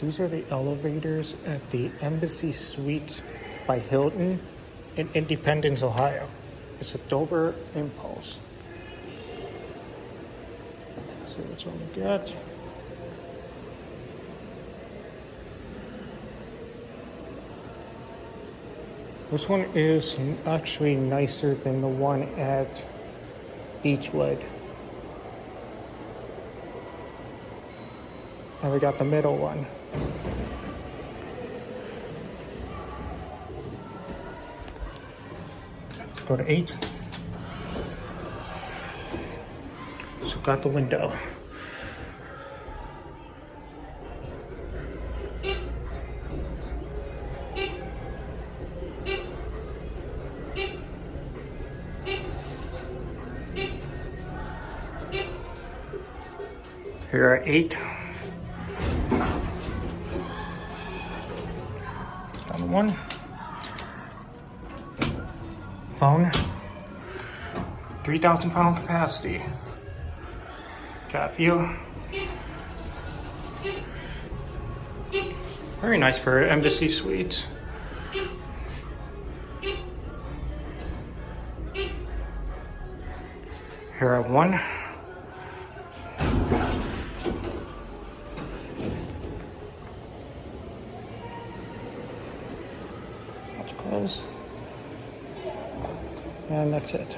These are the elevators at the Embassy Suites by Hilton in Independence, Ohio. It's a Dober Impulse. Let's see which one we got. This one is actually nicer than the one at Beachwood. And we got the middle one. Go to 8. So got the window. Here are 8. Another one. Phone. 3,000 pound capacity. Got view. Very nice for Embassy Suites. Here are 1. Let's close. And that's it.